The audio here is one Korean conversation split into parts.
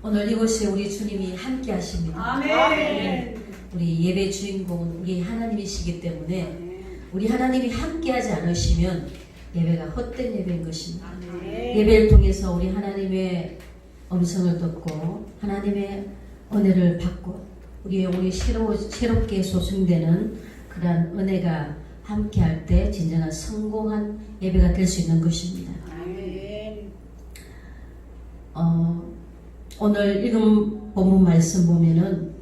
오늘 이곳에 우리 주님이 함께 하십니다. 아멘. 우리 예배 주인공은 우리 하나님이시기 때문에 우리 하나님이 함께 하지 않으시면 예배가 헛된 예배인 것입니다. 예배를 통해서 우리 하나님의 음성을 듣고 하나님의 은혜를 받고 우리의 영혼이 새롭게 소생되는 그러한 은혜가 함께 할 때 진정한 성공한 예배가 될 수 있는 것입니다. 오늘 읽은 본문 말씀 보면은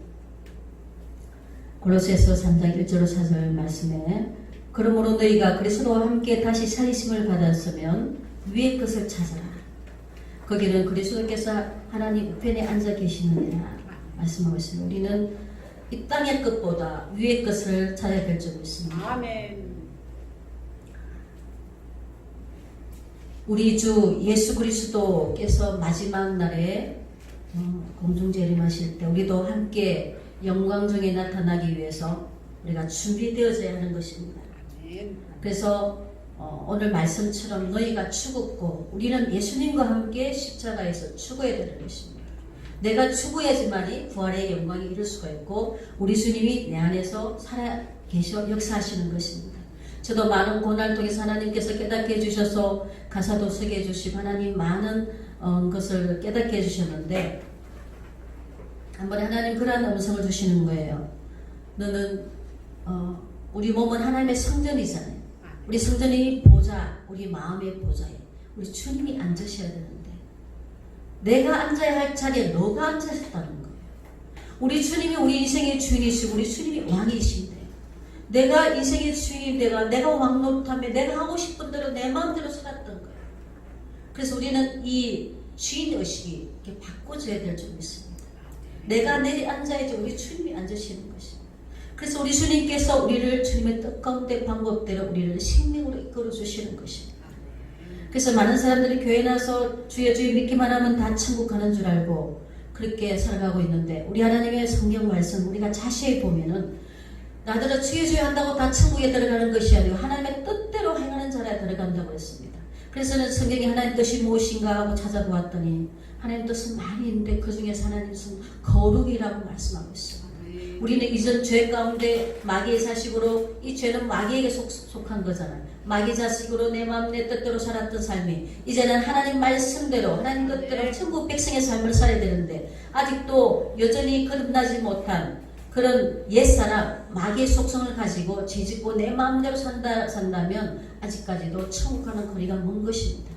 골로새서 3장 1절로 4절 말씀에 그러므로 너희가 그리스도와 함께 다시 살리심을 받았으면 위의 것을 찾아라. 거기는 그리스도께서 하나님 우편에 앉아 계시느니라 말씀하고 있습니다. 우리는 이 땅의 것보다 위의 것을 찾아야 될 줄 믿습니다. 아멘. 우리 주 예수 그리스도께서 마지막 날에 공중 재림하실 때 우리도 함께 영광 중에 나타나기 위해서 우리가 준비되어져야 하는 것입니다. 그래서 오늘 말씀처럼 너희가 죽었고 우리는 예수님과 함께 십자가에서 죽어야 되는 것입니다. 내가 죽어야지만이 부활의 영광이 이룰 수가 있고 우리 주님이 내 안에서 살아 계셔 역사하시는 것입니다. 저도 많은 고난을 통해서 하나님께서 깨닫게 해주셔서 가사도 쓰게 해주시고 하나님 많은 것을 깨닫게 해주셨는데 한 번에 하나님 그러한 음성을 주시는 거예요. 너는 우리 몸은 하나님의 성전이잖아요. 우리 성전이 보좌, 우리 마음의 보좌에 우리 주님이 앉으셔야 되는데 내가 앉아야 할 자리에 너가 앉으셨다는 거예요. 우리 주님이 우리 인생의 주인이시고 우리 주님이 왕이신데 내가 인생의 주인이 내가 왕 노릇하며 내가 하고 싶은 대로 내 마음대로 살았던 거예요. 그래서 우리는 이 주인의식이 이렇게 바꿔줘야 될 줄 믿습니다. 내가 내리 앉아야지 우리 주님이 앉으시는 것입니다. 그래서 우리 주님께서 우리를 주님의 뜻 가운데 방법대로 우리를 생명으로 이끌어 주시는 것입니다. 그래서 많은 사람들이 교회 나서 주여 주여 믿기만 하면 다 천국 가는 줄 알고 그렇게 살아가고 있는데 우리 하나님의 성경 말씀 우리가 자세히 보면은 나더러 주여 주여 한다고 다 천국에 들어가는 것이 아니고 하나님의 뜻대로 행하는 자라 들어간다고 했습니다. 그래서는 성경이 하나님 뜻이 무엇인가 하고 찾아보았더니 하나님 뜻은 많이 있는데 그 중에서 하나님 뜻은 거룩이라고 말씀하고 있습니다. 우리는 이전 죄 가운데 마귀의 자식으로 이 죄는 마귀에게 속한 거잖아요. 마귀 자식으로 내 마음 내 뜻대로 살았던 삶이 이제는 하나님 말씀대로 하나님 뜻대로 천국 백성의 삶을 살아야 되는데 아직도 여전히 거듭나지 못한 그런 옛사람 마귀의 속성을 가지고 죄짓고 내 마음대로 산다면 아직까지도 천국 가는 거리가 먼 것입니다.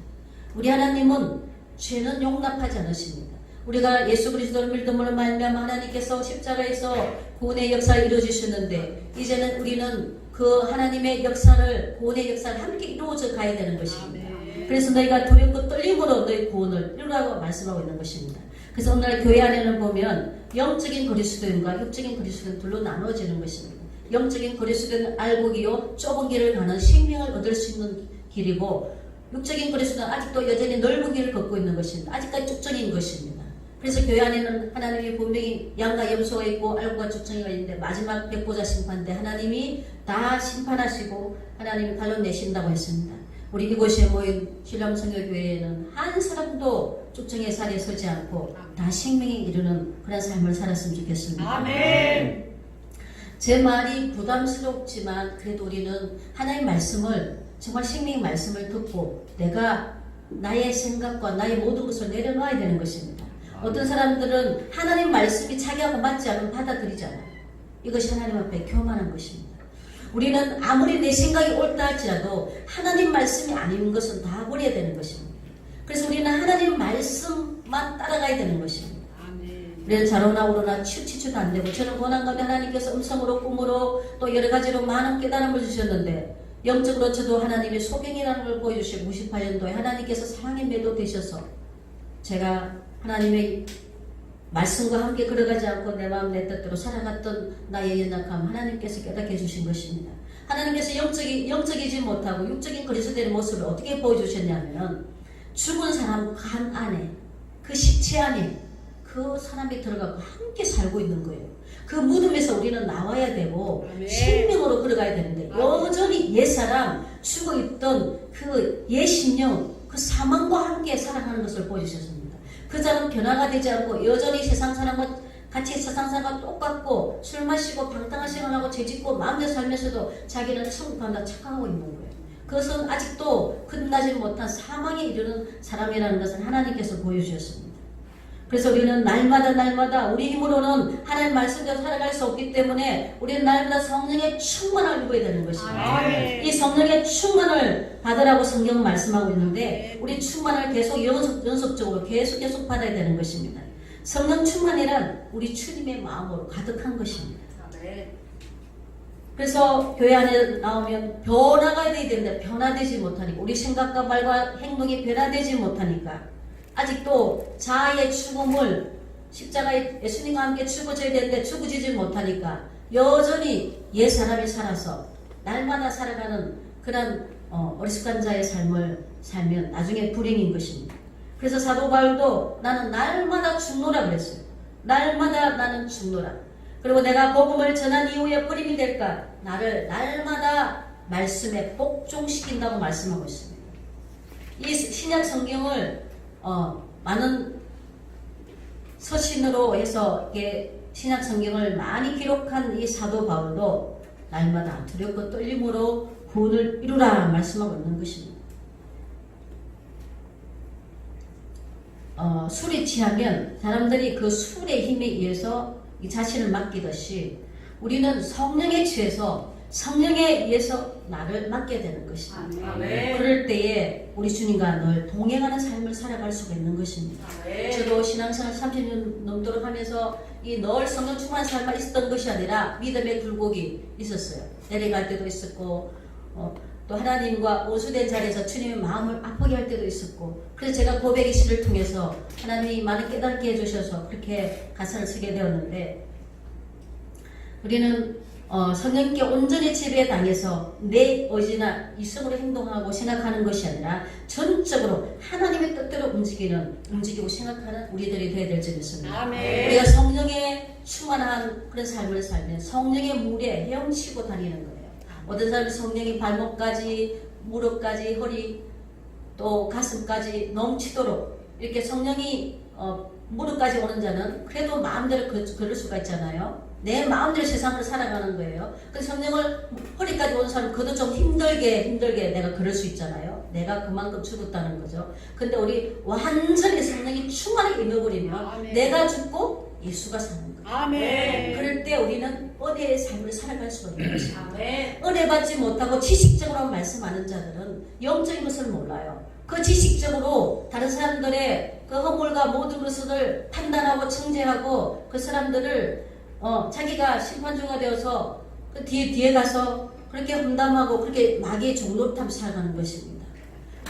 우리 하나님은 죄는 용납하지 않으십니다. 우리가 예수 그리스도를 믿음으로 말미암아 하나님께서 십자가에서 구원의 역사를 이루어주셨는데 이제는 우리는 그 하나님의 역사를 구원의 역사를 함께 이루어져 가야 되는 것입니다. 그래서 너희가 두렵고 떨림으로 너희 구원을 이루라고 말씀하고 있는 것입니다. 그래서 오늘 교회 안에는 보면 영적인 그리스도인과 육적인 그리스도인 둘로 나누어지는 것입니다. 영적인 그리스도는 알곡이요 좁은 길을 가는 생명을 얻을 수 있는 길이고 육적인 그리스도는 아직도 여전히 넓은 길을 걷고 있는 것입니다. 아직까지 쭉정인 것입니다. 그래서 교회 안에는 하나님이 분명히 양과 염소가 있고 알곡과 쭉정이가 있는데 마지막 백보자 심판 때 하나님이 다 심판하시고 하나님이 갈라내신다고 했습니다. 우리 이곳에 모인 신랑성교교회에는 한 사람도 쭉정의 자리에 서지 않고 다 생명에 이르는 그런 삶을 살았으면 좋겠습니다. 아멘. 제 말이 부담스럽지만 그래도 우리는 하나님의 말씀을 정말 생명의 말씀을 듣고 내가 나의 생각과 나의 모든 것을 내려놔야 되는 것입니다. 어떤 사람들은 하나님 말씀이 자기하고 맞지 않으면 받아들이잖아요. 이것이 하나님 앞에 교만한 것입니다. 우리는 아무리 내 생각이 옳다 할지라도 하나님 말씀이 아닌 것은 다 버려야 되는 것입니다. 그래서 우리는 하나님 말씀만 따라가야 되는 것입니다. 우리는 자로나 오로나 치치치도 안 되고 저는 고난 가운데 하나님께서 음성으로 꿈으로 또 여러 가지로 많은 깨달음을 주셨는데 영적으로 저도 하나님의 소경이라는 걸 보여주시고 98년도에 하나님께서 사랑의 매도 되셔서 제가 하나님의 말씀과 함께 걸어가지 않고 내 마음 내 뜻대로 살아갔던 나의 연약함 하나님께서 깨닫게 해주신 것입니다. 하나님께서 영적이지 못하고 육적인 그리스도의 모습을 어떻게 보여주셨냐면 죽은 사람 간 안에 그 시체 안에 그 사람이 들어가고 함께 살고 있는 거예요. 그 무덤에서 우리는 나와야 되고 생명으로 걸어가야 되는데 여전히 옛사람 죽어있던 그 옛신령 그 사망과 함께 살아가는 것을 보여주셨습니다. 그 자는 변화가 되지 않고 여전히 세상 사람과 같이 세상 사람과 똑같고 술 마시고 방탕한 생활하고 죄짓고 마음대로 살면서도 자기는 천국 간다 착각하고 있는 거예요. 그것은 아직도 끝나지 못한 사망에 이르는 사람이라는 것을 하나님께서 보여주셨습니다. 그래서 우리는 날마다 우리 힘으로는 하나님 말씀대로 살아갈 수 없기 때문에 우리는 날마다 성령의 충만을 입어야 되는 것입니다. 이 성령의 충만을 받으라고 성경은 말씀하고 있는데 우리 충만을 계속 연속적으로 계속 받아야 되는 것입니다. 성령 충만이란 우리 주님의 마음으로 가득한 것입니다. 그래서 교회 안에 나오면 변화가 돼야 되는데 변화되지 못하니까 우리 생각과 말과 행동이 변화되지 못하니까 아직도 자아의 죽음을 십자가에 예수님과 함께 죽어져야 되는데 죽어지지 못하니까 여전히 옛 사람이 살아서 날마다 살아가는 그런 어리숙한 자의 삶을 살면 나중에 불행인 것입니다. 그래서 사도 바울도 나는 날마다 죽노라 그랬어요. 날마다 나는 죽노라. 그리고 내가 복음을 전한 이후에 버림이 될까? 나를 날마다 말씀에 복종시킨다고 말씀하고 있습니다. 이 신약 성경을 많은 서신으로 해서 신약 성경을 많이 기록한 이 사도 바울도 날마다 두렵고 떨림으로 구원을 이루라 말씀하고 있는 것입니다. 술이 취하면 사람들이 그 술의 힘에 의해서 이 자신을 맡기듯이 우리는 성령에 취해서 성령에 의해서 나를 맡게 되는 것입니다. 그럴 때에 우리 주님과 늘 동행하는 삶을 살아갈 수가 있는 것입니다. 저도 신앙생활 30년 넘도록 하면서 이 늘 성령 충만한 삶만 있었던 것이 아니라 믿음의 굴곡이 있었어요. 내려갈 때도 있었고 또 하나님과 오수된 자리에서 주님의 마음을 아프게 할 때도 있었고 그래서 제가 고백의 시를 통해서 하나님이 많이 깨닫게 해주셔서 그렇게 가사를 쓰게 되었는데 우리는 성령께 온전히 지배당해서 내 의지나 이성으로 행동하고 생각하는 것이 아니라 전적으로 하나님의 뜻대로 움직이고 생각하는 우리들이 되어야 될 점이 있습니다. 우리가 성령에 충만한 그런 삶을 살면 성령의 물에 헤엄치고 다니는 거예요. 어떤 사람은 성령이 발목까지 무릎까지 허리 또 가슴까지 넘치도록 이렇게 성령이 무릎까지 오는 자는 그래도 마음대로 걸을 수가 있잖아요. 내 마음대로 세상을 살아가는 거예요. 그 성령을 허리까지 오는 사람은 그도 좀 힘들게 내가 걸을 수 있잖아요. 내가 그만큼 죽었다는 거죠. 근데 우리 완전히 성령이 충만하게 임해버리면 내가 죽고 예수가 사는 거예요. 그럴 때 우리는 은혜의 삶을 살아갈 수가 있는 것입니다. 은혜 받지 못하고 지식적으로 말씀하는 자들은 영적인 것을 몰라요. 그 지식적으로 다른 사람들의 그 허물과 모든 것을 판단하고 청재하고 그 사람들을 자기가 심판주가 되어서 그 뒤에 가서 그렇게 험담하고 그렇게 마귀의 종로를 타며 살아가는 것입니다.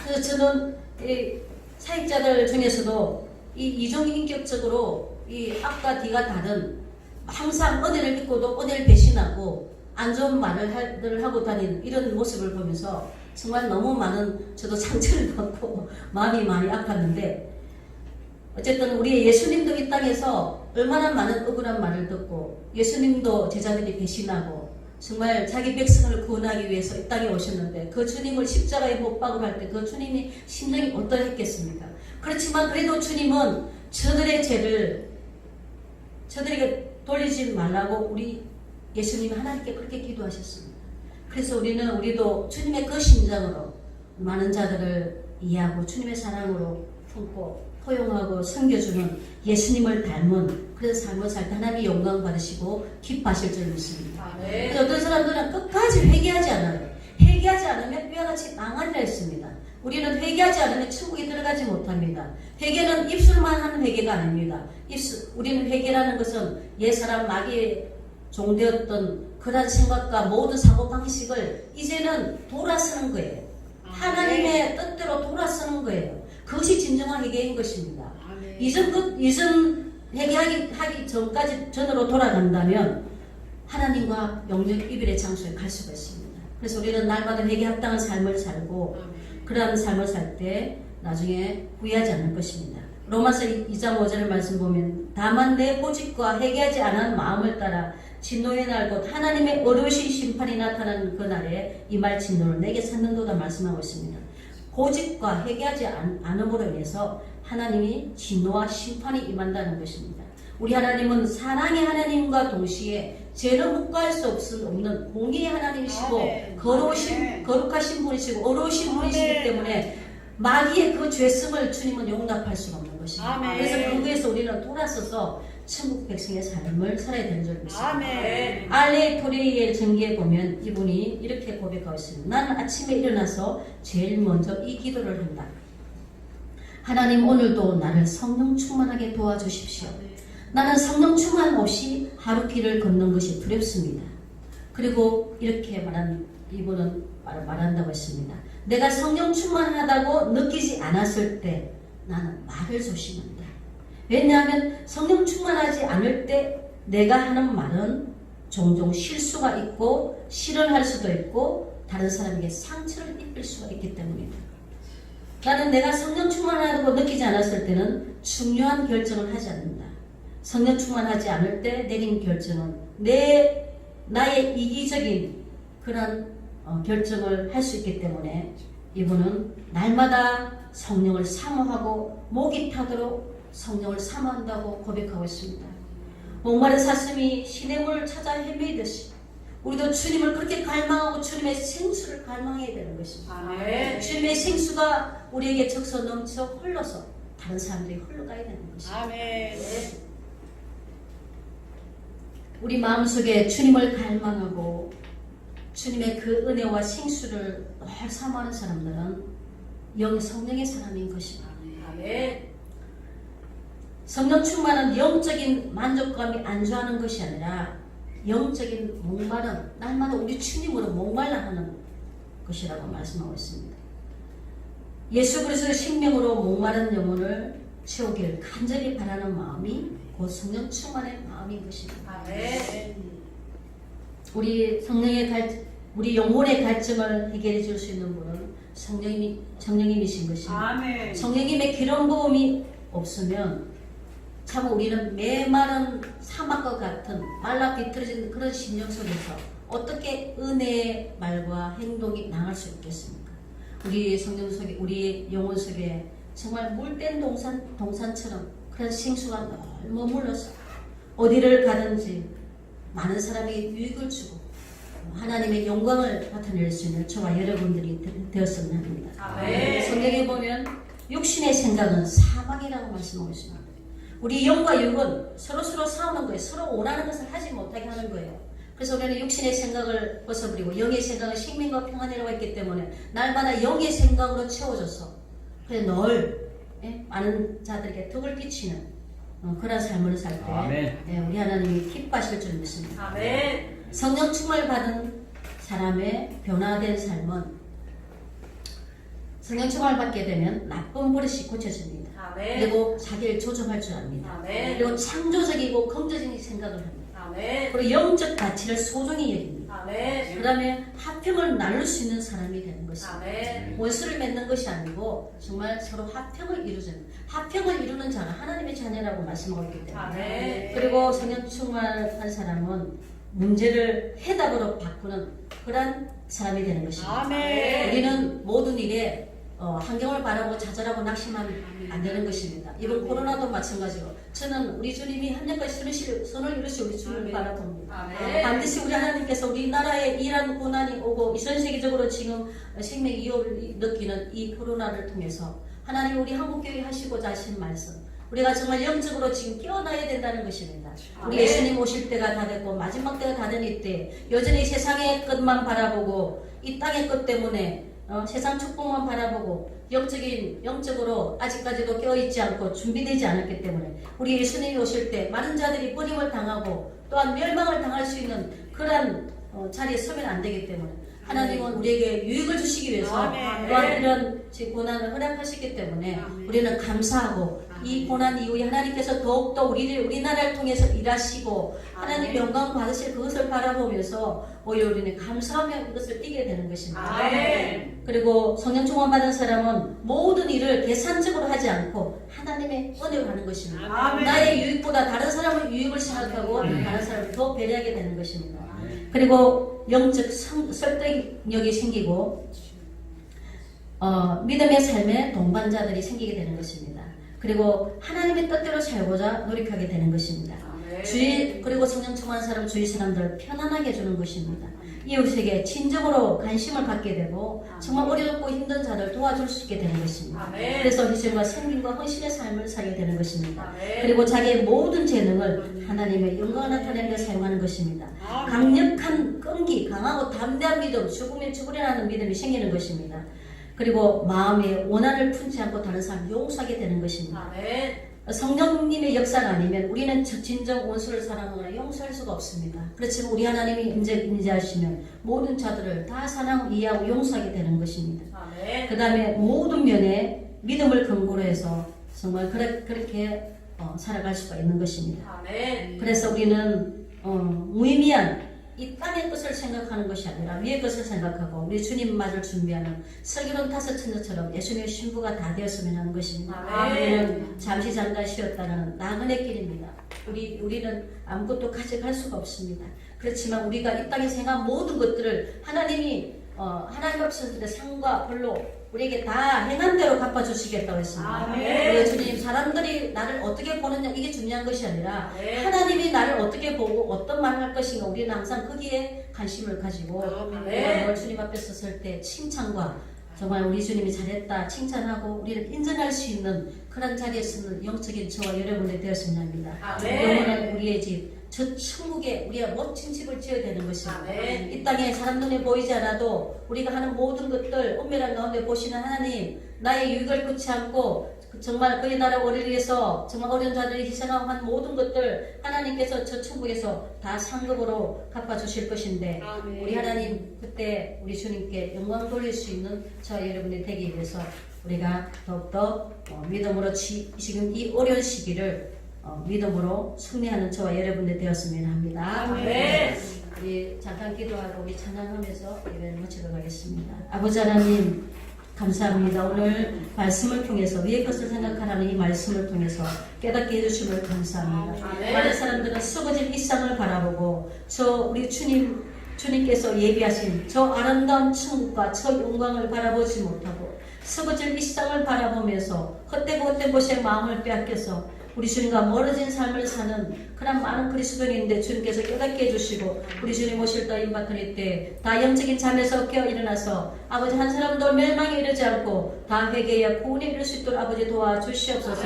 그래서 저는 이 사역자들 중에서도 이 이중인격적으로 이 앞과 뒤가 다른 항상 은혜를 믿고도 은혜를 배신하고 안 좋은 말을 하고 다니는 이런 모습을 보면서 정말 너무 많은 저도 상처를 받고 마음이 많이 아팠는데 어쨌든 우리 예수님도 이 땅에서 얼마나 많은 억울한 말을 듣고 예수님도 제자들이 배신하고 정말 자기 백성을 구원하기 위해서 이 땅에 오셨는데 그 주님을 십자가에 못 박을 때 그 주님이 심정이 어떠했겠습니까? 그렇지만 그래도 주님은 저들의 죄를 저들에게 돌리지 말라고 우리 예수님이 하나님께 그렇게 기도하셨습니다. 그래서 우리도 주님의 그 심정으로 많은 자들을 이해하고 주님의 사랑으로 품고 포용하고 섬겨주는 예수님을 닮은 그런 삶을 살 때 하나님이 영광 받으시고 기뻐하실 줄 믿습니다. 그래서 어떤 사람들은 끝까지 회개하지 않아요. 회개하지 않으면 이와 같이 망하리라 했습니다. 우리는 회개하지 않으면 천국에 들어가지 못합니다. 회개는 입술만 하는 회개가 아닙니다. 우리는 회개라는 것은 옛사람 마귀의 종되었던 그런 생각과 모든 사고방식을 이제는 돌아서는 거예요. 하나님의 뜻대로 돌아서는 거예요. 그것이 진정한 회개인 것입니다. 이전 회개하기 전으로 돌아간다면 하나님과 영적 이별의 장소에 갈 수가 있습니다. 그래서 우리는 날마다 회개 합당한 삶을 살고 그러한 삶을 살 때 나중에 후회하지 않을 것입니다. 로마서 2장 5절의 말씀 보면 다만 내 보직과 회개하지 않은 마음을 따라 진노의 날 곧 하나님의 어려우신 심판이 나타나는 그날에 이 말 진노를 내게 삼는도다 말씀하고 있습니다. 고집과 회개하지 않음으로 인해서 하나님이 진노와 심판이 임한다는 것입니다. 우리 하나님은 사랑의 하나님과 동시에 죄를 묵과할 수 없는 공의의 하나님이시고 아멘. 거룩하신 분이시고 어려우신 분이시기 때문에 마귀의 그 죄성을 주님은 용납할 수가 없는 것입니다. 아멘. 그래서 그거에서 우리는 돌아서서 천국 백성의 삶을 살아야 되는 줄 믿습니다. 아멘. 알레 토리의 전기에 보면 이분이 이렇게 고백하고 있습니다. 나는 아침에 일어나서 제일 먼저 이 기도를 한다. 하나님, 오늘도 나를 성령 충만하게 도와주십시오. 나는 성령 충만 없이 하루 길을 걷는 것이 두렵습니다. 그리고 이렇게 이분은 말한다고 했습니다. 내가 성령 충만하다고 느끼지 않았을 때 나는 말을 조심한다. 왜냐하면 성령 충만하지 않을 때 내가 하는 말은 종종 실수가 있고 실언할 수도 있고 다른 사람에게 상처를 입힐 수가 있기 때문이다. 나는 내가 성령 충만하다고 느끼지 않았을 때는 중요한 결정을 하지 않는다. 성령 충만하지 않을 때 내린 결정은 나의 이기적인 그런 결정을 할 수 있기 때문에 이분은 날마다 성령을 사모하고 목이 타도록 성령을 사모한다고 고백하고 있습니다. 목마른 사슴이 시냇물을 찾아 헤매듯이 우리도 주님을 그렇게 갈망하고 주님의 생수를 갈망해야 되는 것입니다. 아멘. 주님의 생수가 우리에게 적서 넘쳐 흘러서 다른 사람들이 흘러가야 되는 것입니다. 아멘. 우리 마음속에 주님을 갈망하고 주님의 그 은혜와 생수를 늘 사모하는 사람들은 성령의 사람인 것입니다. 아멘. 성령 충만은 영적인 만족감이 안주하는 것이 아니라 영적인 목마름, 날마다 우리 주님으로 목말라 하는 것이라고 말씀하고 있습니다. 예수 그리스도의 생명으로 목마른 영혼을 채우기를 간절히 바라는 마음이 곧 성령 충만의 마음인 것입니다. 아멘. 우리 영혼의 갈증을 해결해 줄 수 있는 분은 성령님이신 것입니다. 아멘. 성령님의 기름 부음이 없으면 참 우리는 메마른 사막과 같은 말라 비틀어진 그런 심령 속에서 어떻게 은혜의 말과 행동이 나갈 수 있겠습니까? 우리 성령 속에, 우리 영혼 속에 정말 물된 동산처럼 그런 생수가 늘 머물러서 어디를 가든지 많은 사람에게 유익을 주고 하나님의 영광을 나타낼 수 있는 저와 여러분들이 되었으면 합니다. 아멘. 성경에 보면 육신의 생각은 사망이라고 말씀하고 있습니다. 우리 영과 육은 서로 싸우는 거예요. 서로 원하는 것을 하지 못하게 하는 거예요. 그래서 우리는 육신의 생각을 벗어버리고 영의 생각은 생명과 평안이라고 했기 때문에 날마다 영의 생각으로 채워져서 그래서 늘 많은 자들에게 덕을 끼치는 그런 삶을 살 때 우리 하나님이 기뻐하실 줄 믿습니다. 아멘. 성령 충만을 받은 사람의 변화된 삶은 성령 충만을 받게 되면 나쁜 버릇이 고쳐집니다. 아멘. 그리고 자기를 조정할 줄 압니다. 아멘. 그리고 창조적이고 긍정적인 생각을 합니다. 아멘. 그리고 영적 가치를 소중히 여깁니다. 아멘. 그 다음에 화평을 나눌 수 있는 사람이 되는 것입니다. 아멘. 원수를 맺는 것이 아니고 정말 서로 화평을 이루는, 화평을 이루는 자가 하나님의 자녀라고 말씀하고 있기 때문에 아멘. 그리고 성령 충만한 사람은 문제를 해답으로 바꾸는 그런 사람이 되는 것입니다. 아멘. 우리는 모든 일에 환경을 바라고 좌절하고 낙심하면 안 되는 것입니다. 이번 코로나도 마찬가지로 저는 우리 주님이 한년까지 선을 이루시 우리 주님을 바라봅니다. 아멘. 반드시 우리 하나님께서 우리나라에 이러한 고난이 오고 전 세계적으로 지금 생명 위협을 느끼는 이 코로나를 통해서 하나님 우리 한국교회 하시고자 하신 말씀 우리가 정말 영적으로 지금 깨어나야 된다는 것입니다. 우리 예수님 오실 때가 다 됐고 마지막 때가 다 된 이때 여전히 세상의 것만 바라보고 이 땅의 것 때문에 세상 축복만 바라보고 영적으로 아직까지도 깨어있지 않고 준비되지 않았기 때문에 우리 예수님이 오실 때 많은 자들이 버림을 당하고 또한 멸망을 당할 수 있는 그런 자리에 서면 안 되기 때문에 하나님은 우리에게 유익을 주시기 위해서 아멘. 또한 이런 고난을 허락하시기 때문에 우리는 감사하고 이 고난 이후에 하나님께서 더욱더 우리나라를 통해서 일하시고 하나님 영광 받으실 그것을 바라보면서 오히려 우리는 감사하며 이것을 뛰게 되는 것입니다. 아멘. 그리고 성령 충만 받은 사람은 모든 일을 계산적으로 하지 않고 하나님의 은혜로 하는 것입니다. 아멘. 나의 유익보다 다른 사람의 유익을 생각하고 다른 사람을 더 배려하게 되는 것입니다. 그리고 영적 설득력이 생기고 믿음의 삶에 동반자들이 생기게 되는 것입니다. 그리고 하나님의 뜻대로 살고자 노력하게 되는 것입니다. 아멘. 그리고 성령 충만한 사람 주위 사람들을 편안하게 해주는 것입니다. 이웃에게 진정으로 관심을 갖게 되고 정말 어렵고 힘든 자를 도와줄 수 있게 되는 것입니다. 아멘. 그래서 희생과 섬김과 헌신의 삶을 살게 되는 것입니다. 아멘. 그리고 자기의 모든 재능을 하나님의 영광을 나타내는 데 사용하는 것입니다. 강력한 끈기, 강하고 담대한 믿음, 죽으면 죽으리라는 믿음이 생기는 것입니다. 그리고 마음에 원한을 품지 않고 다른 사람을 용서하게 되는 것입니다. 아멘. 성령님의 역사가 아니면 우리는 진정 원수를 사랑하거나 용서할 수가 없습니다. 그렇지만 우리 하나님이 임재하시면 모든 자들을 다 사랑, 이해하고 용서하게 되는 것입니다. 아멘. 그 다음에 모든 면에 믿음을 근거로 해서 정말 그렇게 살아갈 수가 있는 것입니다. 아멘. 그래서 우리는 무의미한 이 땅의 것을 생각하는 것이 아니라 위의 것을 생각하고 우리 주님 맞을 준비하는 슬기로운 다섯 처녀처럼 예수님의 신부가 다 되었으면 하는 것입니다. 아멘. 우리는 잠시 잠깐 쉬었다는 나그네 길입니다. 우리는 아무것도 가져갈 수가 없습니다. 그렇지만 우리가 이 땅에 생각한 모든 것들을 하나님이 하나님 앞에서 상과 벌로 우리에게 다 행한 대로 갚아주시겠다고 했습니다. 아멘. 우리 주님, 사람들이 나를 어떻게 보느냐 이게 중요한 것이 아니라 아멘. 하나님이 나를 어떻게 보고 어떤 말을 할 것인가 우리는 항상 거기에 관심을 가지고 아멘. 우리가 주님 앞에 섰을 때 칭찬과 정말 우리 주님이 잘했다 칭찬하고 우리를 인정할 수 있는 그런 자리에 서는 영적인 저와 여러분이 되었으면 합니다. 아멘. 영원한 우리의 집, 저 천국에 우리가 멋진 집을 지어야 되는 것입니다. 아멘. 이 땅에 사람 눈에 보이지 않아도 우리가 하는 모든 것들 은밀한 가운데 보시는 하나님, 나의 유익을 끊지 않고 정말 그의 나라 오를 위해서 정말 어려운 자들이 희생하고 한 모든 것들 하나님께서 저 천국에서 다 상급으로 갚아주실 것인데 아멘. 우리 하나님 그때 우리 주님께 영광 돌릴 수 있는 저와 여러분이 되기 위해서 우리가 더욱더 믿음으로 지금 이 어려운 시기를 믿음으로 승리하는 저와 여러분들 되었으면 합니다. 아멘. 우리 잠깐 기도하고 우리 찬양하면서 예배를 마치도록 하겠습니다. 아버지 하나님 감사합니다. 오늘 말씀을 통해서 위의 것을 생각하라는 이 말씀을 통해서 깨닫게 해주심을 감사합니다. 아멘. 많은 사람들은 썩어질 일상을 바라보고 우리 주님께서 예비하신 저 아름다운 천국과 저 영광을 바라보지 못하고 썩어질 일상을 바라보면서 헛되고 곳에 마음을 빼앗겨서 우리 주님과 멀어진 삶을 사는 그런 많은 그리스도인인데 주님께서 깨닫게 해주시고 우리 주님 오실 때 임박할 때 다 영적인 잠에서 깨어 일어나서 아버지 한 사람도 멸망에 이르지 않고 다 회개에 구원에 이를 수 있도록 아버지 도와주시옵소서.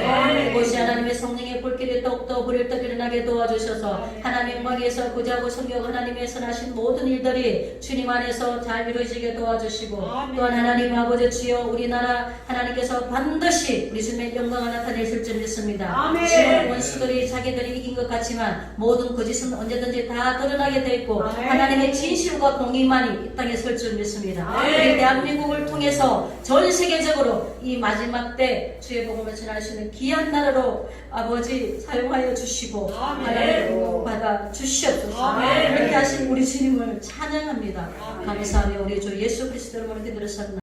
이곳이 하나님의 성령의 불길이 더욱더 불을 떠 일어나게 도와주셔서 하나님 영광에서 구자하고 성경 하나님의 선하신 모든 일들이 주님 안에서 잘 이루어지게 도와주시고 또한 하나님 아버지 주여 우리나라 하나님께서 반드시 우리 주님의 영광을 나타내실 줄 믿습니다. 지금 원수들이 자기들이 이긴 것 같지만 모든 거짓은 언제든지 다 드러나게 돼 있고 하나님의 진실과 공의만이 이 땅에 설 줄 믿습니다. 우리 대한민국을 통해서 전 세계적으로 이 마지막 때 주의 복음을 전할 수 있는 귀한 나라로 아버지 사용하여 주시고 하나님의 복음 받아 주시옵소서. 그렇게 하신 우리 주님을 찬양합니다. 감사하며 우리 주 예수 그리스도를 이렇게 들으셨나